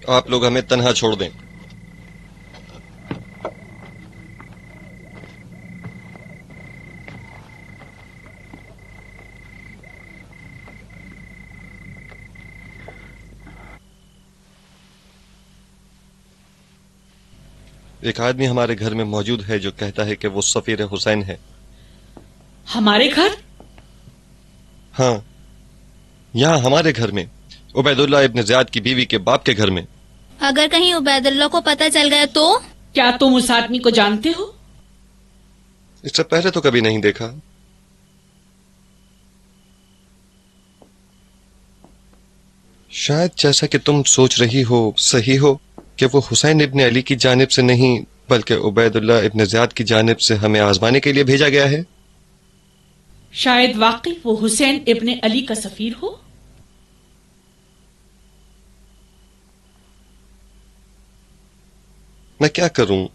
آپ لوگ ہمیں تنہا چھوڑ دیں۔ ایک آدمی ہمارے گھر میں موجود ہے جو کہتا ہے کہ وہ سفیر حسین ہے۔ ہمارے گھر؟ ہاں، یہاں ہمارے گھر میں، عبید اللہ ابن زیاد کی بیوی کے باپ کے گھر میں۔ اگر کہیں عبید اللہ کو پتہ چل گیا تو؟ کیا تم اس آدمی کو جانتے ہو؟ اس سے پہلے تو کبھی نہیں دیکھا۔ شاید جیسا کہ تم سوچ رہی ہو صحیح ہو کہ وہ حسین ابن علی کی جانب سے نہیں بلکہ عبید اللہ ابن زیاد کی جانب سے ہمیں آزمانے کے لیے بھیجا گیا ہے۔ شاید واقعی وہ حسین ابن علی کا سفیر ہو۔ میں کیا کروں؟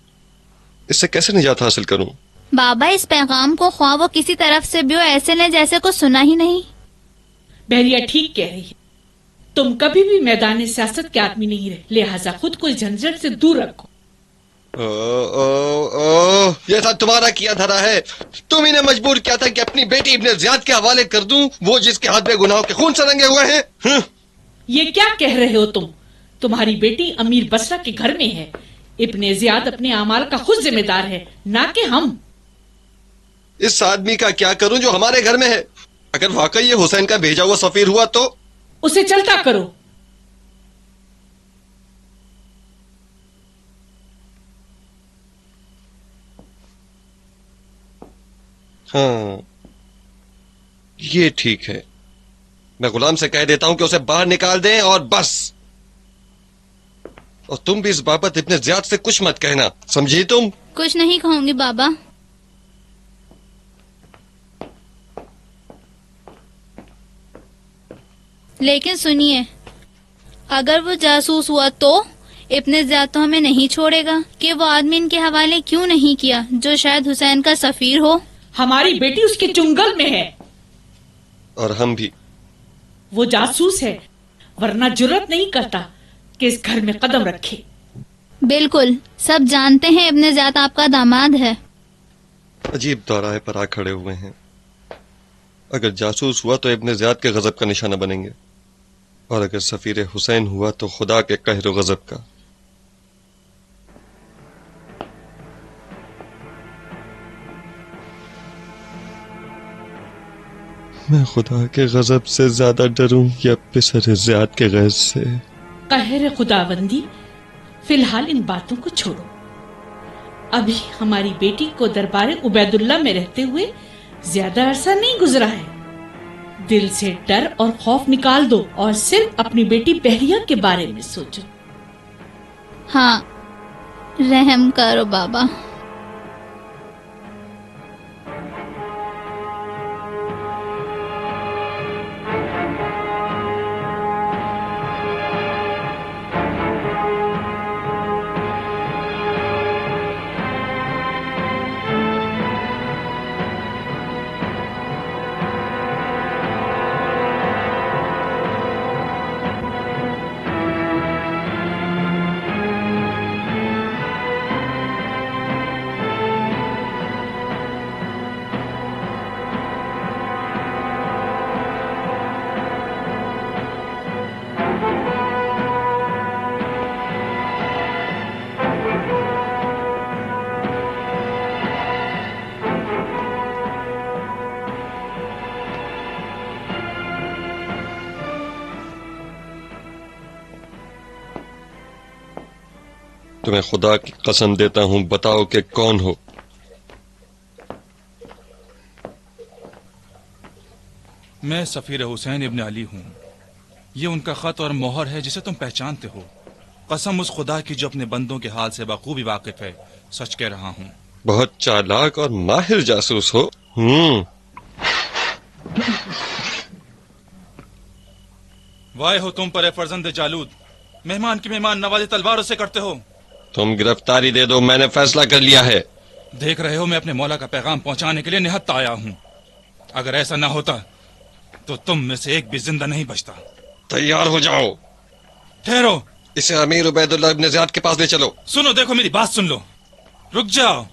اس سے کیسے نجات حاصل کروں؟ بابا اس پیغام کو خواہ وہ کسی طرف سے بھی ہو ایسے لیں جیسے کو سنا ہی نہیں۔ بہریا ٹھیک کہہ رہی ہے، تم کبھی بھی میدان سیاست کے آدمی نہیں رہے، لہٰذا خود کو اس جھنجھٹ سے دور رکھو۔ یہ سب تمہارا کیا دھرا ہے۔ تم انہیں مجبور کیا تھا کہ اپنی بیٹی ابن زیاد کے حوالے کر دوں، وہ جس کے ہاتھ میں گناہوں کے خون سے رنگے ہوئے ہیں۔ یہ کیا کہہ رہے ہو تم؟ تمہاری بیٹی امیر بصرہ کے گھر میں ہے، ابن زیاد اپنے اعمال کا خود ذمہ دار ہے، نہ کہ ہم۔ اس آدمی کا کیا کروں جو ہمارے گھر میں ہے؟ اگر واقعی یہ حسین کا بھیجا ہوا سفیر ہوا تو اسے چلتا کرو۔ ہاں، یہ ٹھیک ہے۔ میں غلام سے کہہ دیتا ہوں کہ اسے باہر نکال دیں اور بس۔ اور تم بھی اس بابت ابن زیاد سے کچھ مت کہنا، سمجھی تم؟ کچھ نہیں کہوں گی بابا۔ لیکن سنیے، اگر وہ جاسوس ہوا تو ابن زیاد تو ہمیں نہیں چھوڑے گا کہ وہ آدمی ان کے حوالے کیوں نہیں کیا جو شاید حسین کا سفیر ہو؟ ہماری بیٹی اس کے چنگل میں ہے اور ہم بھی۔ وہ جاسوس ہے، ورنہ جرأت نہیں کرتا کہ اس گھر میں قدم رکھے۔ بالکل، سب جانتے ہیں ابن زیاد آپ کا داماد ہے۔ عجیب دورائے پر آ کھڑے ہوئے ہیں۔ اگر جاسوس ہوا تو ابن زیاد کے غضب کا نشانہ بنیں گے، اور اگر سفیر حسین ہوا تو خدا کے قہر و غضب کا۔ میں خدا کے غضب سے زیادہ ڈروں یا پسر زیاد کے غیظ سے؟ قہر خداوندی، فی الحال ان باتوں کو چھوڑو۔ ابھی ہماری بیٹی کو دربار عبید اللہ میں رہتے ہوئے زیادہ عرصہ نہیں گزرا ہے۔ دل سے ڈر اور خوف نکال دو اور صرف اپنی بیٹی بہریہ کے بارے میں سوچو۔ ہاں، رحم کرو بابا۔ تمہیں خدا کی قسم دیتا ہوں، بتاؤ کہ کون ہو؟ میں سفیر حسین ابن علی ہوں۔ یہ ان کا خط اور مہر ہے جسے تم پہچانتے ہو۔ قسم اس خدا کی جو اپنے بندوں کے حال سے بخوبی واقف ہے، سچ کہہ رہا ہوں۔ بہت چالاک اور ماہر جاسوس ہو۔ وائے ہو تم پر اے فرزند جالود، مہمان کی مہمان نوازی تلواروں سے کرتے ہو۔ تم گرفتاری دے دو، میں نے فیصلہ کر لیا ہے۔ دیکھ رہے ہو میں اپنے مولا کا پیغام پہنچانے کے لیے نہتہ آیا ہوں۔ اگر ایسا نہ ہوتا تو تم میں سے ایک بھی زندہ نہیں بچتا۔ تیار ہو جاؤ۔ ٹھہرو، اسے امیر عبیداللہ ابن زیاد کے پاس لے چلو. سنو، دیکھو میری بات سن لو. رک جاؤ،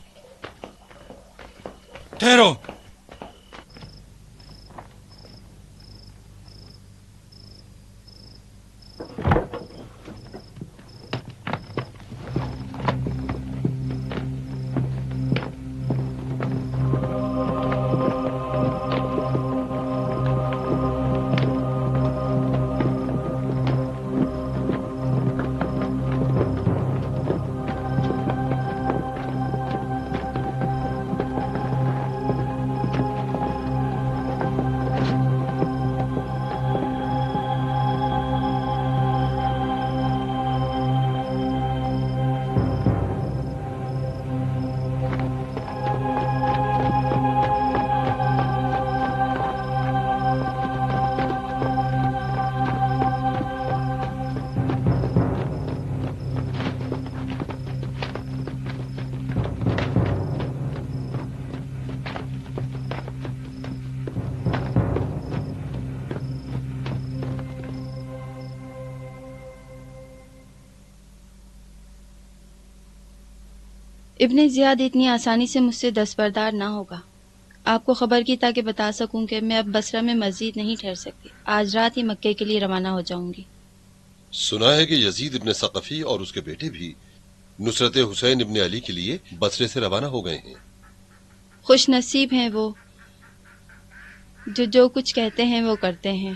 ٹھہرو. ابن زیاد اتنی آسانی سے مجھ سے دستبردار نہ ہوگا. آپ کو خبر کی تاکہ بتا سکوں کہ میں اب بصرہ میں مزید نہیں ٹھہر سکتی. آج رات ہی مکے کے لیے روانہ ہو جاؤں گی. سنا ہے کہ یزید ابن ثقفی اور اس کے بیٹے بھی نصرت حسین ابن علی کے لیے بصرے سے روانہ ہو گئے ہیں. خوش نصیب ہیں وہ جو کچھ کہتے ہیں وہ کرتے ہیں.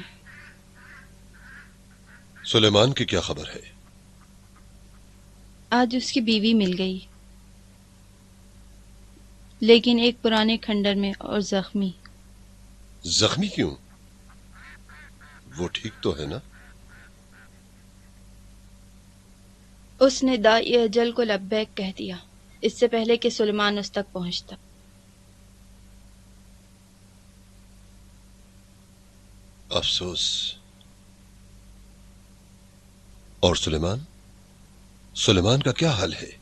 سلیمان کی کیا خبر ہے؟ آج اس کی بیوی مل گئی، لیکن ایک پرانے کھنڈر میں اور زخمی. زخمی کیوں؟ وہ ٹھیک تو ہے نا؟ اس نے داعی اجل کو لبیک کہہ دیا اس سے پہلے کہ سلیمان اس تک پہنچتا. افسوس. اور سلیمان کا کیا حال ہے؟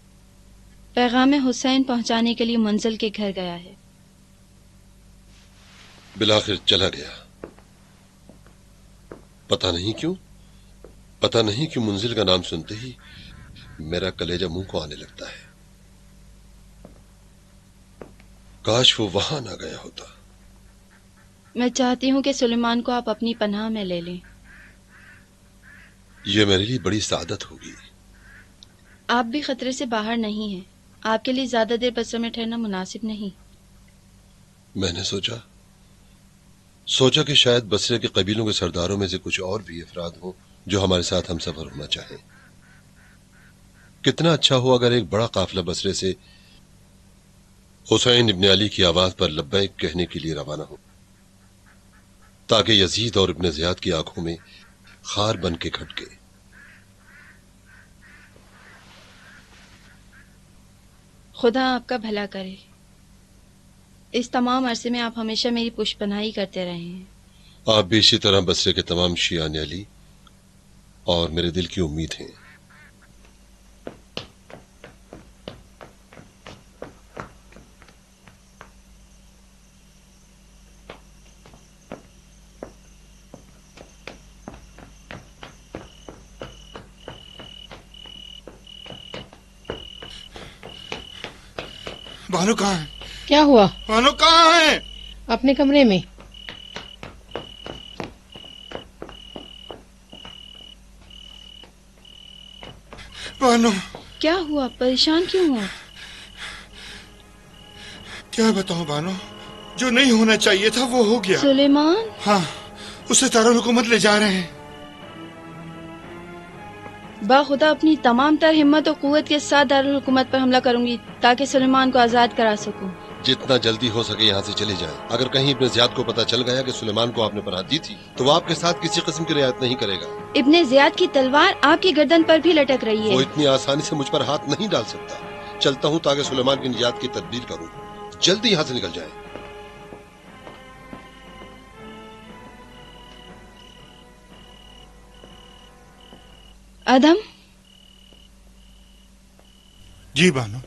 پیغام حسین پہنچانے کے لیے منزل کے گھر گیا ہے. بالآخر چلا گیا. پتہ نہیں کیوں منزل کا نام سنتے ہی میرا کلیجہ منہ کو آنے لگتا ہے. کاش وہ وہاں نہ گیا ہوتا. میں چاہتی ہوں کہ سلیمان کو آپ اپنی پناہ میں لے لیں. یہ میرے لیے بڑی سعادت ہوگی. آپ بھی خطرے سے باہر نہیں ہیں. آپ کے لیے زیادہ دیر بصرہ میں ٹھہرنا مناسب نہیں. میں نے سوچا کہ شاید بصرے کے قبیلوں کے سرداروں میں سے کچھ اور بھی افراد ہوں جو ہمارے ساتھ ہم سفر ہونا چاہیں. کتنا اچھا ہو اگر ایک بڑا قافلہ بصرے سے حسین ابن علی کی آواز پر لبیک کہنے کے لیے روانہ ہو، تاکہ یزید اور ابن زیاد کی آنکھوں میں خار بن کے کھٹکے. خدا آپ کا بھلا کرے. اس تمام عرصے میں آپ ہمیشہ میری پشت پناہی کرتے رہے ہیں. آپ بھی اسی طرح بصرے کے تمام شیعان علی اور میرے دل کی امید ہیں. بانو کہاں ہے؟ کیا ہوا؟ بانو کہاں ہے؟ اپنے کمرے میں. بانو کیا ہوا؟ پریشان کیوں ہوا؟ کیا بتاؤں بانو، جو نہیں ہونا چاہیے تھا وہ ہو گیا. سلیمان؟ ہاں، اسے دارالحکومت لے جا رہے ہیں. باخدا اپنی تمام تر ہمت و قوت کے ساتھ دارالحکومت پر حملہ کروں گی تاکہ سلیمان کو آزاد کرا سکوں. جتنا جلدی ہو سکے یہاں سے چلے جائیں. اگر کہیں ابن زیاد کو پتہ چل گیا کہ سلیمان کو آپ نے پناہ دی تھی تو وہ آپ کے ساتھ کسی قسم کی رعایت نہیں کرے گا. ابن زیاد کی تلوار آپ کی گردن پر بھی لٹک رہی ہے. وہ اتنی آسانی سے مجھ پر ہاتھ نہیں ڈال سکتا. چلتا ہوں تاکہ سلیمان کی نجات کی تدبیر کروں. جلدی یہاں سے نکل جائیں. ادم، جی بانو.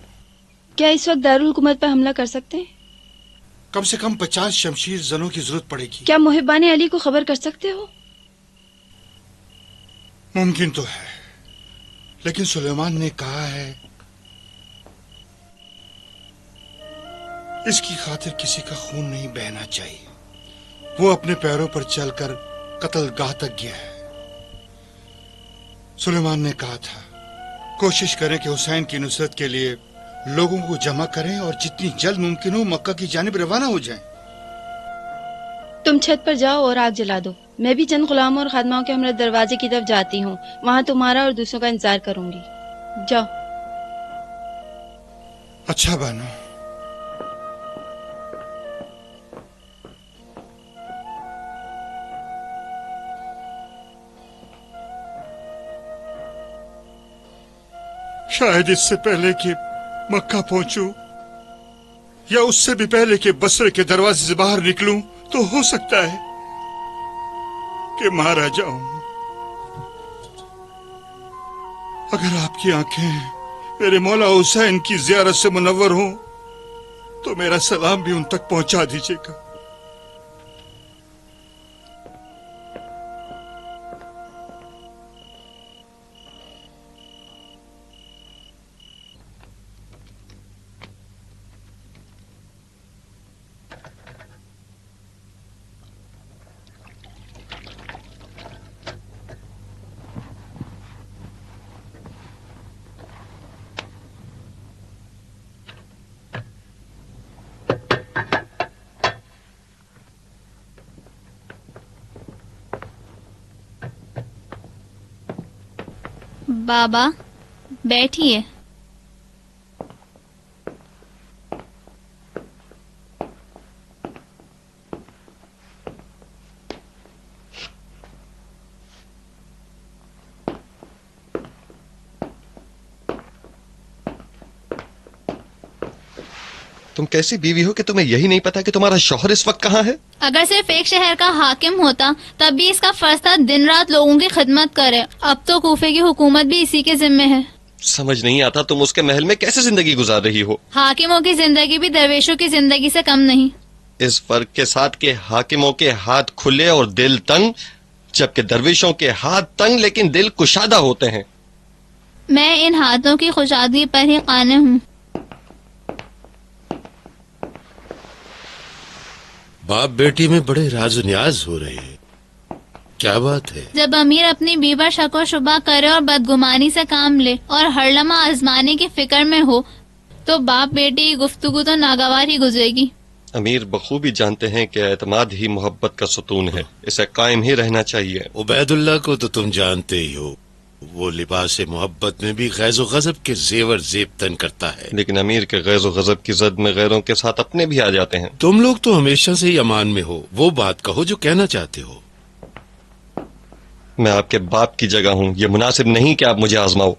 کیا اس وقت دارالحکومت پر حملہ کر سکتے ہیں؟ کم سے کم 50 شمشیر زنوں کی ضرورت پڑے گی. کیا محبان علی کو خبر کر سکتے ہو؟ ممکن تو ہے، लेकिन सुलेमान ने कहा है इसकी खातिर किसी का खून नहीं बहना चाहिए। वो अपने पैरों पर चलकर कत्लगाह तक गया है। सुलेमान ने कहा था कोशिश करें कि हुसैन की नुसरत के लिए लोगों को जमा करें और जितनी जल्द मुमकिन हो मक्का की जानिब रवाना हो जाएं। तुम छत पर जाओ और आग जला दो। मैं भी चंद गुलामों और खादमाओं के हमरा दरवाजे की तरफ जाती हूँ। वहां तुम्हारा और दूसरों का इंतजार करूंगी। जाओ। अच्छा बानो। शायद इससे पहले कि मक्का पहुंचूं या उससे भी पहले कि बसरे के दरवाजे से बाहर निकलूं तो हो सकता है कि मारा जाऊं। अगर आपकी आंखें मेरे मौला हुसैन की ज़ियारत से मुनव्वर हों तो मेरा सलाम भी उन तक पहुंचा दीजिएगा। बाबा बैठिए। तुम कैसी बीवी हो कि तुम्हें यही नहीं पता कि तुम्हारा शौहर इस वक्त कहाँ है? अगर सिर्फ एक शहर का हाकिम होता तब भी इसका फर्ज था दिन रात लोगों की खिदमत करे। अब तो कूफे की हुकूमत भी इसी के जिम्मे है। समझ नहीं आता तुम उसके महल में कैसे जिंदगी गुजार रही हो। हाकिमों की जिंदगी भी दरवेशों की जिंदगी से कम नहीं। इस फर्क के साथ के हाकिमों के हाथ खुले और दिल तंग, जबकि दरवेशों के हाथ तंग लेकिन दिल कुशादा होते हैं। मैं इन हाथों की खुशादगी पर ही काने हूँ। बाप बेटी में बड़े राज न्याज हो रहे हैं, क्या बात है? जब अमीर अपनी बीवी शक और शुबा करे और बदगुमानी से काम ले और हर लम्हा आजमाने की फिक्र में हो तो बाप बेटी की गुफ्तगू तो नागवार ही गुजरेगी। अमीर बखूबी जानते हैं कि एतमाद ही मोहब्बत का सुतून है, इसे कायम ही रहना चाहिए। उबैदुल्लाह को तो तुम जानते ही हो, वो लिबास मोहब्बत में भी गैज़ो गज़ब के जेवर जेब तन करता है। लेकिन अमीर के गैज़ो गज़ब की जद में गैरों के साथ अपने भी आ जाते हैं। तुम लोग तो हमेशा से ही अमान में हो, वो बात कहो जो कहना चाहते हो। मैं आपके बाप की जगह हूँ, ये मुनासिब नहीं कि आप मुझे आजमाओ।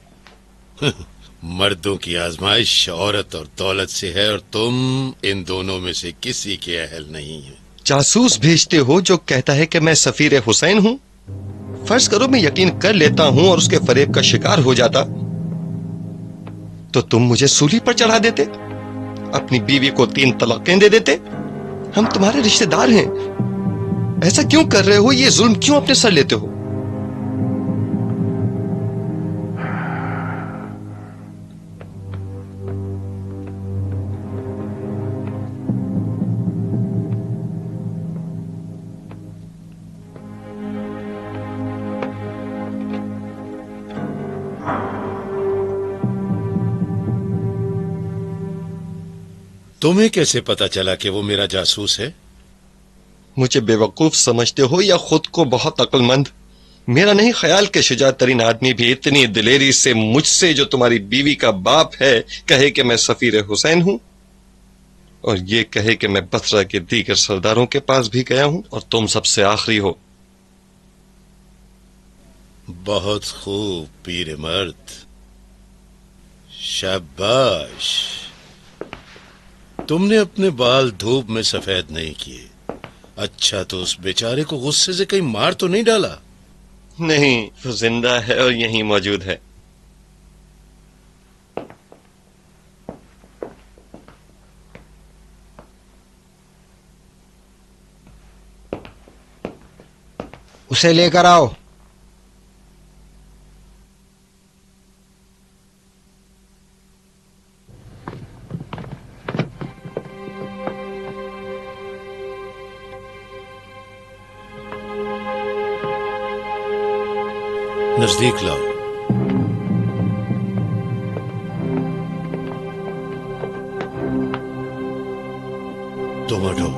मर्दों की आजमाइश औरत और दौलत से है और तुम इन दोनों में से किसी के अहल नहीं है। जासूस भेजते हो जो कहता है कि मैं सफीर हुसैन हूँ। फर्ज करो मैं यकीन कर लेता हूँ और उसके फरेब का शिकार हो जाता तो तुम मुझे सूली पर चढ़ा देते, अपनी बीवी को 3 तलाकें दे देते। हम तुम्हारे रिश्तेदार हैं, ऐसा क्यों कर रहे हो? ये जुल्म क्यों अपने सर लेते हो? तुम्हें कैसे पता चला कि वो मेरा जासूस है? मुझे बेवकूफ समझते हो या खुद को बहुत अक्लमंद? मेरा नहीं ख्याल कि शुजा तरीन आदमी भी इतनी दिलेरी से मुझसे जो तुम्हारी बीवी का बाप है कहे कि मैं सफीर हुसैन हूं, और ये कहे कि मैं बसरा के दीगर सरदारों के पास भी गया हूं और तुम सबसे आखिरी हो। बहुत खूब पीर मर्द, शाबाश। तुमने अपने बाल धूप में सफेद नहीं किए। अच्छा, तो उस बेचारे को गुस्से से कहीं मार तो नहीं डाला? नहीं, वो जिंदा है और यहीं मौजूद है। उसे लेकर आओ। नजदीक लाओ। तुम उठो।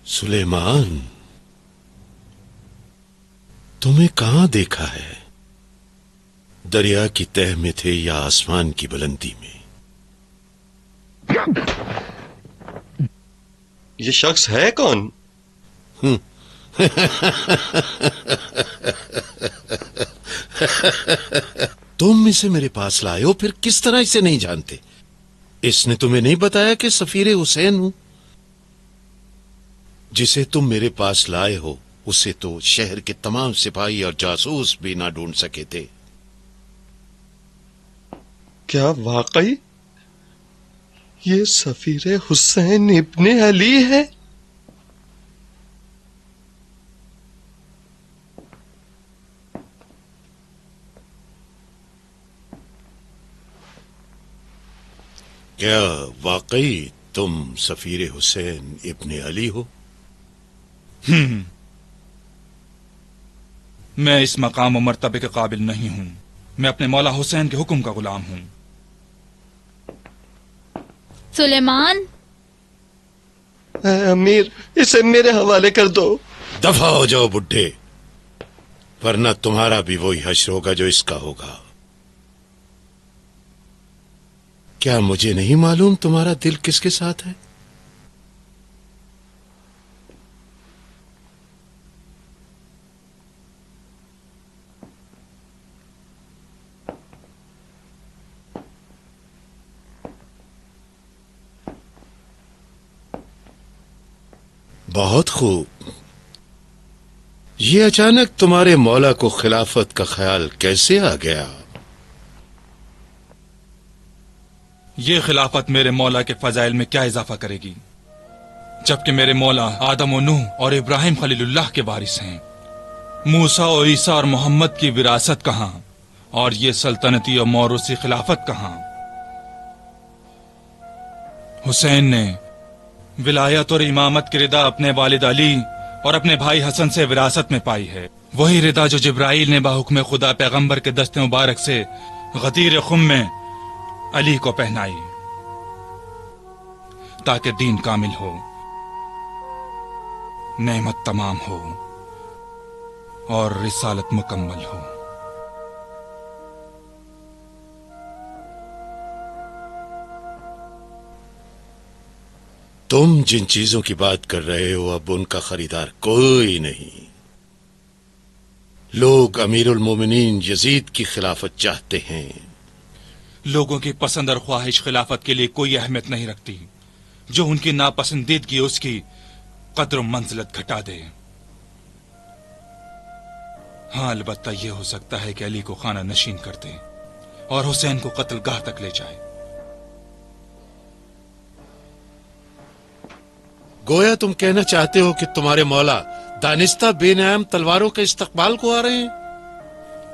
सुलेमान, तुम्हें कहां देखा है? दरिया की तह में थे या आसमान की बुलंदी में? ये शख्स है कौन? तुम इसे मेरे पास लाए हो, फिर किस तरह इसे नहीं जानते? इसने तुम्हें नहीं बताया कि सफीर हुसैन हूं? जिसे तुम मेरे पास लाए हो उसे तो शहर के तमाम सिपाही और जासूस भी ना ढूंढ सके थे। क्या वाकई ये सफीर हुसैन इब्ने अली है? क्या वाकई तुम सफीर हुसैन इब्ने अली हो? मैं इस मकाम और मर्तबे के काबिल नहीं हूं। मैं अपने मौला हुसैन के हुक्म का गुलाम हूं। सुलेमान, अमीर, इसे मेरे हवाले कर दो। दफा हो जाओ बुड्ढे, वरना तुम्हारा भी वही हश्र होगा जो इसका होगा। क्या मुझे नहीं मालूम तुम्हारा दिल किसके साथ है? बहुत खूब। ये अचानक तुम्हारे मौला को खिलाफत का ख्याल कैसे आ गया? ये खिलाफत मेरे मौला के फजाइल में क्या इजाफा करेगी, जबकि मेरे मौला आदम और नूह और इब्राहिम खलीलुल्लाह के वारिस हैं। मूसा और ईसा और मोहम्मद की विरासत कहां, और ये सल्तनती और मौरूसी खिलाफत कहां? हुसैन ने विलायत और इमामत की रिदा अपने वालिद अली और अपने भाई हसन से विरासत में पाई है। वही रिदा जो जिब्राइल ने बाहुक्म खुदा पैगंबर के दस्ते मुबारक से गदीर खुम में अली को पहनाई, ताकि दीन कामिल हो, नेमत तमाम हो और रिसालत मुकम्मल हो। तुम जिन चीजों की बात कर रहे हो अब उनका खरीदार कोई नहीं। लोग अमीरुल मोमिनीन यजीद की खिलाफत चाहते हैं। लोगों की पसंद और ख्वाहिश खिलाफत के लिए कोई अहमियत नहीं रखती। जो उनकी नापसंदीदगी उसकी कद्र मंजिलत घटा दे। हाँ, अलबत्ता यह हो सकता है कि अली को खाना नशीन कर दे और हुसैन को कत्लगाह तक ले जाए। गोया तुम कहना चाहते हो कि तुम्हारे मौला दानिस्ता बेनाम तलवारों के इस्तकबाल को आ रहे हैं?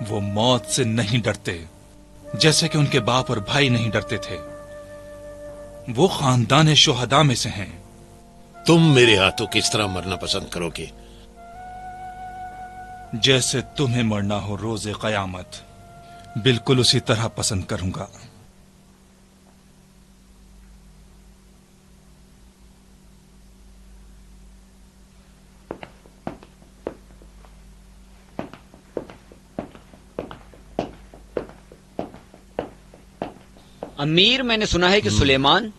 वो मौत से नहीं डरते, जैसे कि उनके बाप और भाई नहीं डरते थे। वो खानदान शोहदा में से हैं। तुम मेरे हाथों किस तरह मरना पसंद करोगे? जैसे तुम्हें मरना हो रोजे कयामत, बिल्कुल उसी तरह पसंद करूंगा। अमीर, मैंने सुना है कि सुलेमान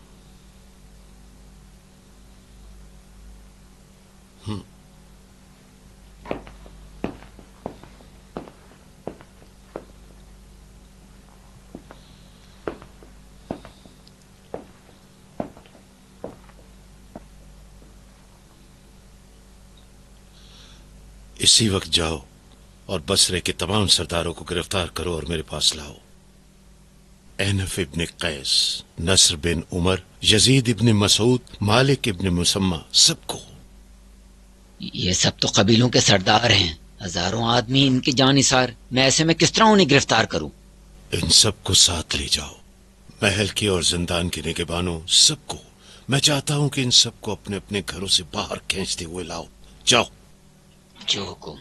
इसी वक्त जाओ और बसरे के तमाम सरदारों को गिरफ्तार करो और मेरे पास लाओ। एनफ इब्न कैस, नसर बिन उमर, यजीद इब्न मसूद, मालिक इब्न मुसम्मा, सबको। ये सब तो कबीलों के सरदार हैं, हजारों आदमी, इनकी जानिसार। मैं ऐसे में किस तरह उन्हें गिरफ्तार करूं? इन सबको साथ ले जाओ, महल की और जिंदान की निगहबानों, सबको। मैं चाहता हूं कि इन सबको अपने अपने घरों से बाहर खींचते हुए लाओ। जाओ। जो हुकुम।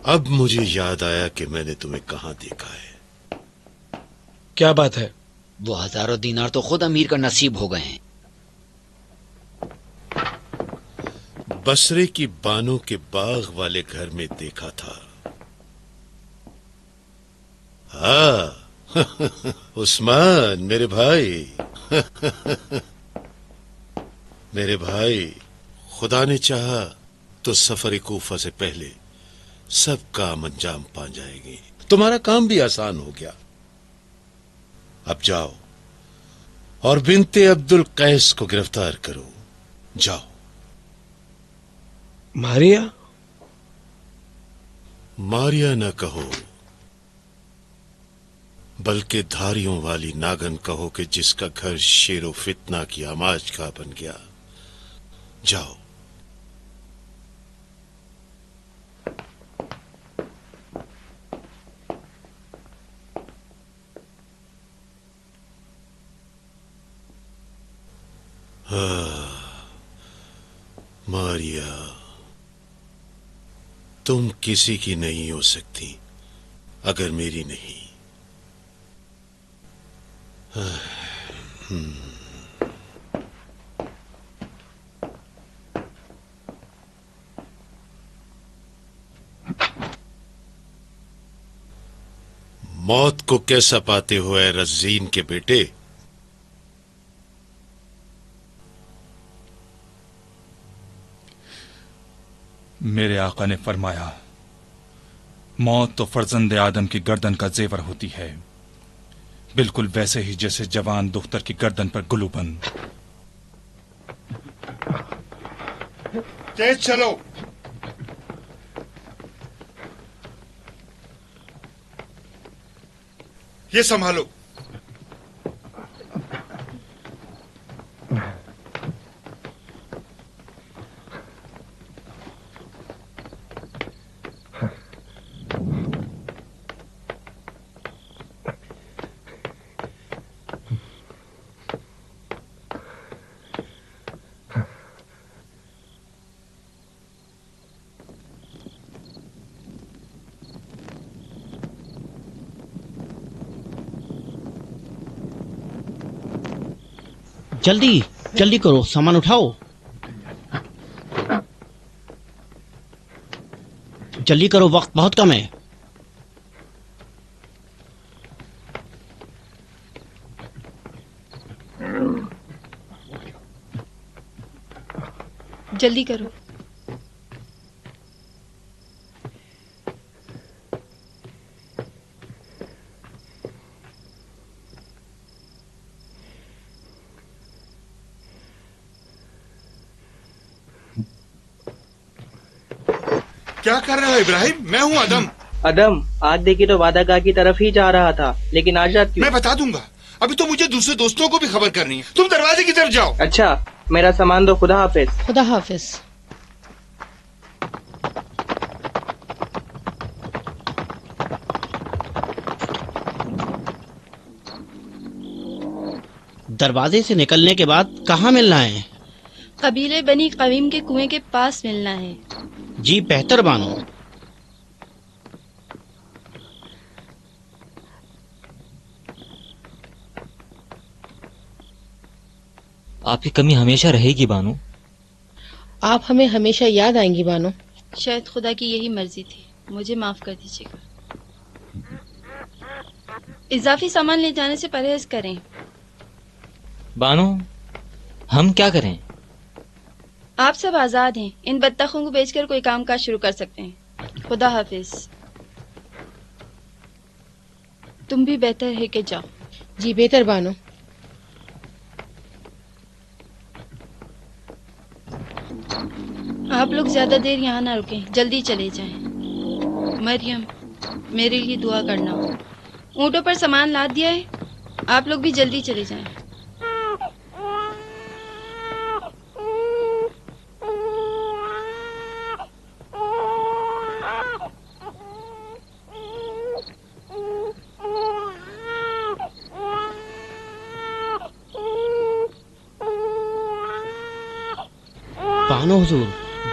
अब मुझे याद आया कि मैंने तुम्हें कहां देखा है। क्या बात है? वो हजारों दीनार तो खुद अमीर का नसीब हो गए हैं। बसरे की बानो के बाग वाले घर में देखा था। हाँ उस्मान मेरे भाई मेरे भाई, खुदा ने चाहा तो सफर कूफा से पहले सब काम अंजाम पा जाएगी। तुम्हारा काम भी आसान हो गया। अब जाओ और बिनते अब्दुल कैस को गिरफ्तार करो। जाओ। मारिया? मारिया न कहो, बल्कि धारियों वाली नागन कहो कि जिसका घर शेरो फितना की आमाज का बन गया। जाओ। मारिया, तुम किसी की नहीं हो सकती अगर मेरी नहीं। मौत को कैसा पाते हो ऐ रज़ीन के बेटे? मेरे आका ने फरमाया, मौत तो फर्जंद आदम की गर्दन का जेवर होती है, बिल्कुल वैसे ही जैसे जवान दुख्तर की गर्दन पर गुलूबंद। तेज चलो। ये संभालो। जल्दी जल्दी करो, सामान उठाओ। जल्दी करो, वक्त बहुत कम है। जल्दी करो। क्या कर रहे हो इब्राहिम? मैं हूँ अदम। अदम, आज देखी तो वादागाह की तरफ ही जा रहा था, लेकिन आज रात क्यों? मैं बता दूंगा। अभी तो मुझे दूसरे दोस्तों को भी खबर करनी है। तुम दरवाजे की तरफ जाओ। अच्छा, मेरा सामान दो। खुदा हाफिज। खुदा हाफिज। दरवाजे से निकलने के बाद कहाँ मिलना है? कबीले बनी कवीम के कुएं के पास मिलना है। जी बेहतर बानो। आपकी कमी हमेशा रहेगी बानो। आप हमें हमेशा याद आएंगी बानो। शायद खुदा की यही मर्जी थी। मुझे माफ कर दीजिएगा। इजाफी सामान ले जाने से परहेज करें। बानो, हम क्या करें? आप सब आजाद हैं। इन बत्तखों को बेचकर कोई काम काज शुरू कर सकते हैं। खुदा हाफिज। तुम भी बेहतर है कि जाओ। जी बेहतर बानो। آپ لوگ زیادہ دیر یہاں نہ رکیں، جلدی چلے جائیں۔ مریم، میرے لیے دعا کرنا۔ اونٹوں پر سامان لاد دیا ہے، آپ لوگ بھی جلدی چلے جائیں۔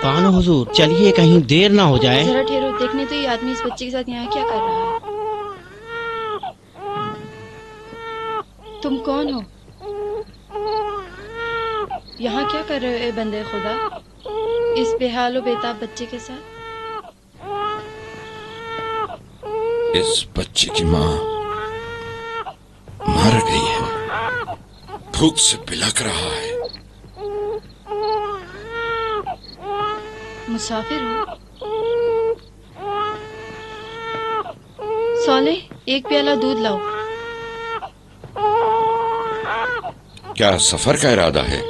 بانو حضور چلیے، کہیں دیر نہ ہو جائے۔ ذرا ٹھہرو، دیکھنے تو یہ آدمی اس بچے کے ساتھ یہاں کیا کر رہا ہے؟ تم کون ہو؟ یہاں کیا کر رہے ہو اے بندے خدا، اس بے حال و بےتاب بچے کے ساتھ؟ اس بچے کی ماں مر گئی ہے، بھوک سے بلک رہا ہے۔ مسافر ہو؟ صالح، ایک پیالہ دودھ لاؤ۔ کیا سفر کا ارادہ ہے؟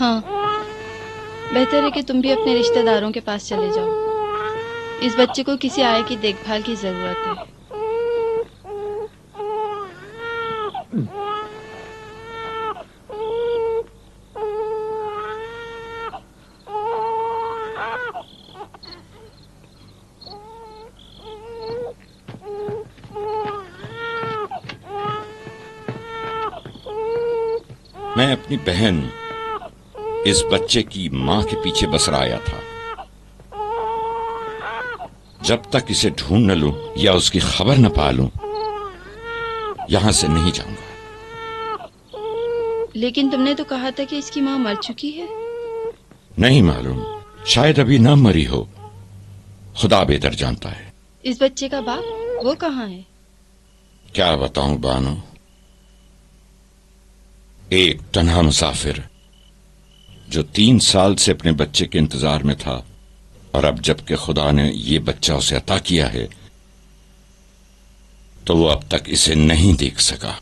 ہاں، بہتر ہے کہ تم بھی اپنے رشتہ داروں کے پاس چلے جاؤ، اس بچے کو کسی آیا کی دیکھ بھال کی ضرورت ہے۔ میں اپنی بہن اس بچے کی ماں کے پیچھے بسر آیا تھا، جب تک اسے ڈھونڈ نہ لوں یا اس کی خبر نہ پالوں یہاں سے نہیں جاؤں گا۔ لیکن تم نے تو کہا تھا کہ اس کی ماں مر چکی ہے۔ نہیں معلوم، شاید ابھی نہ مری ہو، خدا بہتر جانتا ہے۔ اس بچے کا باپ وہ کہاں ہے؟ کیا بتاؤں بانو، ایک تنہا مسافر جو 3 سال سے اپنے بچے کے انتظار میں تھا، اور اب جب کہ خدا نے یہ بچہ اسے عطا کیا ہے تو وہ اب تک اسے نہیں دیکھ سکا۔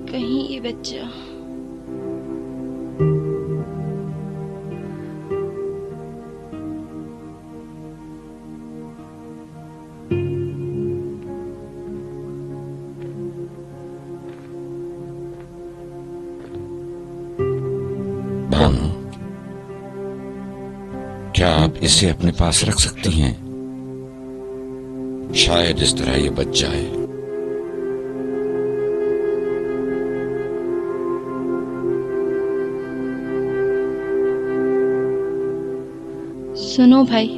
کہیں یہ بچہ بانو، کیا آپ اسے اپنے پاس رکھ سکتی ہیں؟ شاید اس طرح یہ بچ جائے۔ سنو بھائی،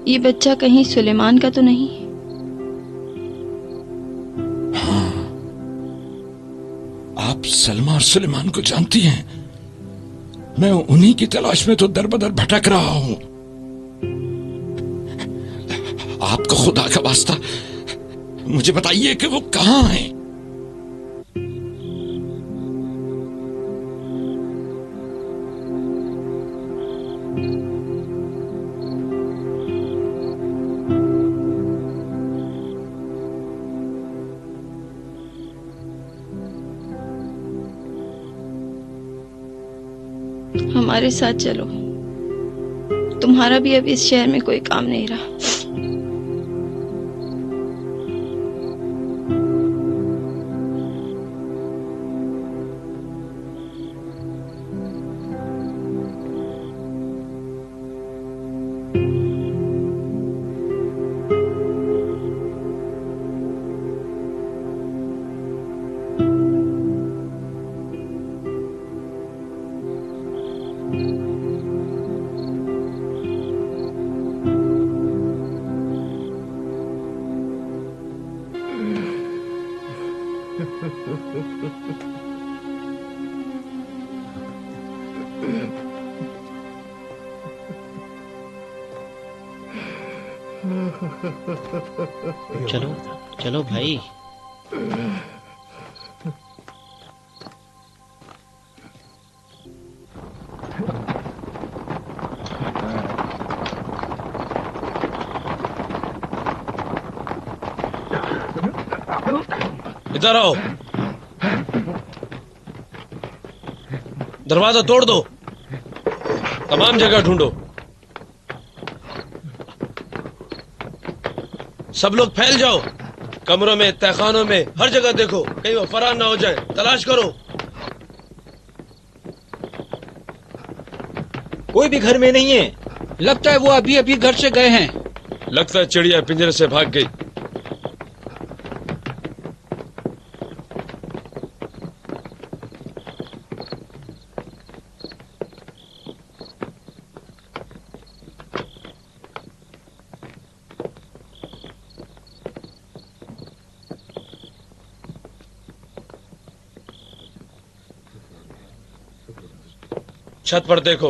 یہ بچہ کہیں سلیمان کا تو نہیں؟ ہاں، آپ سلمہ اور سلیمان کو جانتی ہیں، میں انہی کی تلاش میں تو در بدر بھٹک رہا ہوں۔ آپ کو خدا کا واسطہ مجھے بتائیے کہ وہ کہاں ہیں؟ ہمارے ساتھ چلو، تمہارا بھی اب اس شہر میں کوئی کام نہیں رہا۔ चलो चलो भाई। इधर आओ, दरवाजा तोड़ दो, तमाम जगह ढूंढो, सब लोग फैल जाओ, कमरों में, तहखानों में, हर जगह देखो, कहीं वो फरार ना हो जाए, तलाश करो। कोई भी घर में नहीं है, लगता है वो अभी अभी घर से गए हैं। लगता है चिड़िया पिंजरे से भाग गई। छत पर देखो,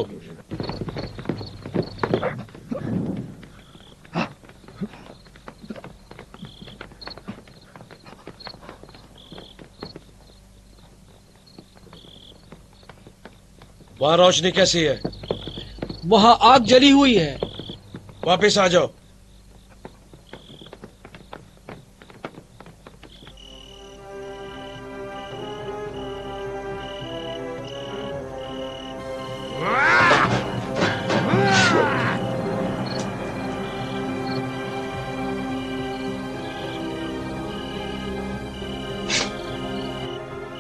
वहां रोशनी कैसी है? वहां आग जली हुई है। वापस आ जाओ।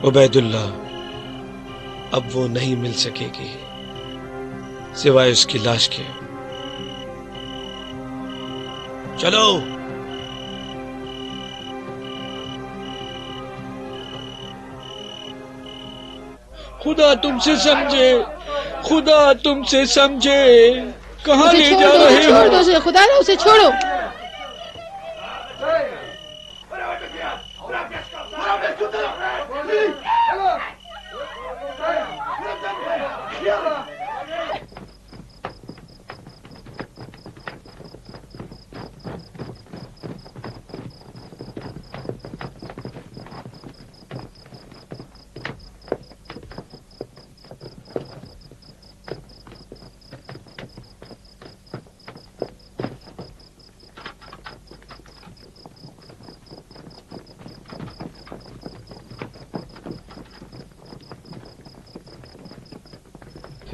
उबैदुल्लाह, अब वो नहीं मिल सकेगी सिवाय उसकी लाश के। चलो। खुदा तुमसे समझे, खुदा तुमसे समझे, कहाँ ले जा रहे हो? छोड़ दो उसे, खुदा ना उसे छोड़ो।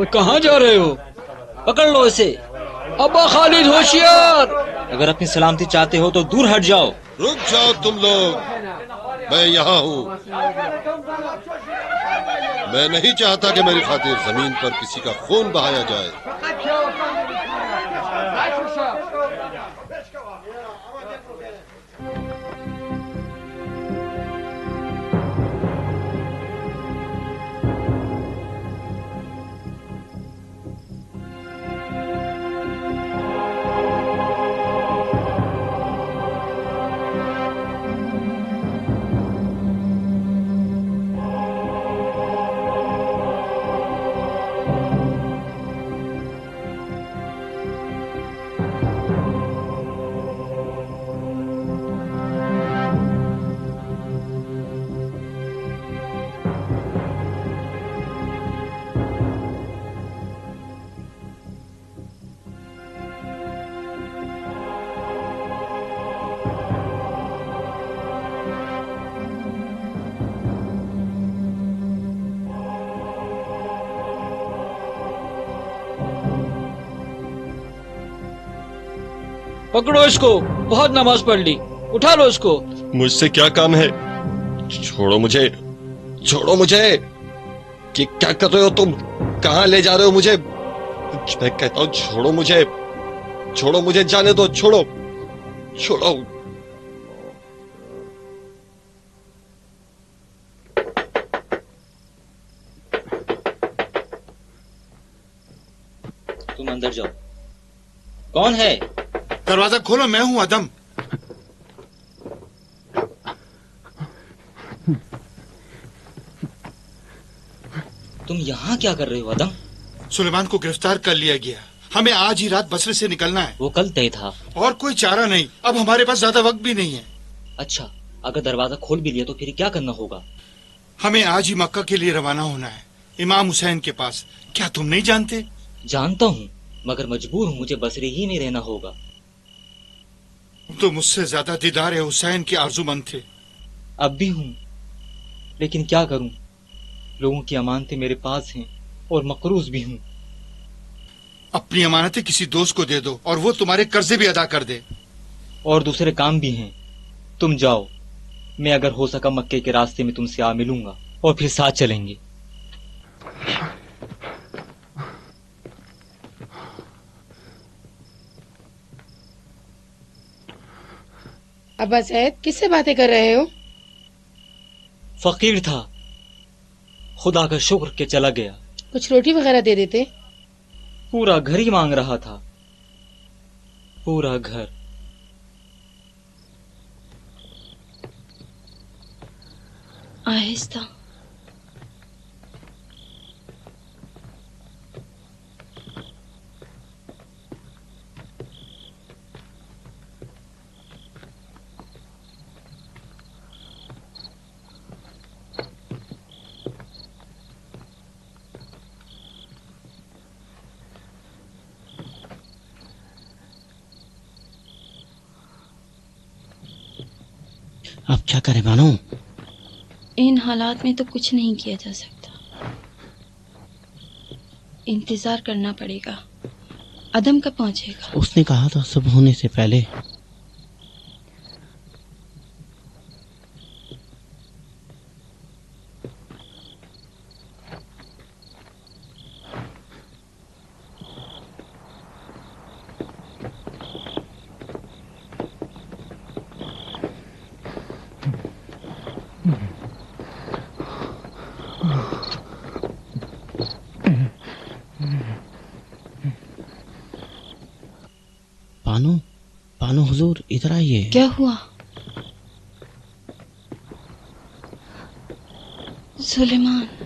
कहाँ जा रहे हो? पकड़ लो इसे। अब्बा खालिद होशियार। अगर अपनी सलामती चाहते हो तो दूर हट जाओ। रुक जाओ तुम लोग, मैं यहाँ हूँ। मैं नहीं चाहता कि मेरी खातिर जमीन पर किसी का खून बहाया जाए। पकड़ो इसको, बहुत नमाज पढ़ ली, उठा लो इसको। मुझसे क्या काम है? छोड़ो मुझे, छोड़ो मुझे। कि क्या कर रहे हो तुम? कहाँ ले जा रहे हो मुझे? मैं कहता हूँ छोड़ो मुझे, छोड़ो मुझे, जाने दो, छोड़ो, छोड़ो। तुम अंदर जाओ। कौन है? दरवाजा खोलो, मैं हूं आदम। तुम यहाँ क्या कर रहे हो अदम? सुलेमान को गिरफ्तार कर लिया गया। हमें आज ही रात बसरे से निकलना है। वो कल तय था। और कोई चारा नहीं, अब हमारे पास ज्यादा वक्त भी नहीं है। अच्छा, अगर दरवाजा खोल भी लिया तो फिर क्या करना होगा? हमें आज ही मक्का के लिए रवाना होना है, इमाम हुसैन के पास। क्या तुम नहीं जानते? जानता हूँ, मगर मजबूर हूँ, मुझे बसरे ही में रहना होगा। तो मुझसे ज्यादा दीदार हुसैन के आरज़ूमंद थे। अब भी हूँ, लेकिन क्या करूँ, लोगों की अमानतें मेरे पास हैं और मकरूज भी हूँ। अपनी अमानतें किसी दोस्त को दे दो और वो तुम्हारे कर्जे भी अदा कर दे। और दूसरे काम भी हैं। तुम जाओ, मैं अगर हो सका मक्के के रास्ते में तुमसे आ मिलूंगा और फिर साथ चलेंगे। अब्बा सैद, किससे बातें कर रहे हो? फकीर था, खुदा का शुक्र के चला गया। कुछ रोटी वगैरह दे देते। पूरा घर ही मांग रहा था, पूरा घर। आहिस्ता। अब क्या करें बानो? इन हालात में तो कुछ नहीं किया जा सकता। इंतजार करना पड़ेगा। अदम कब पहुंचेगा? उसने कहा था सुबह होने से पहले। बानो हुजूर, इधर आइए। क्या हुआ? सुलेमान।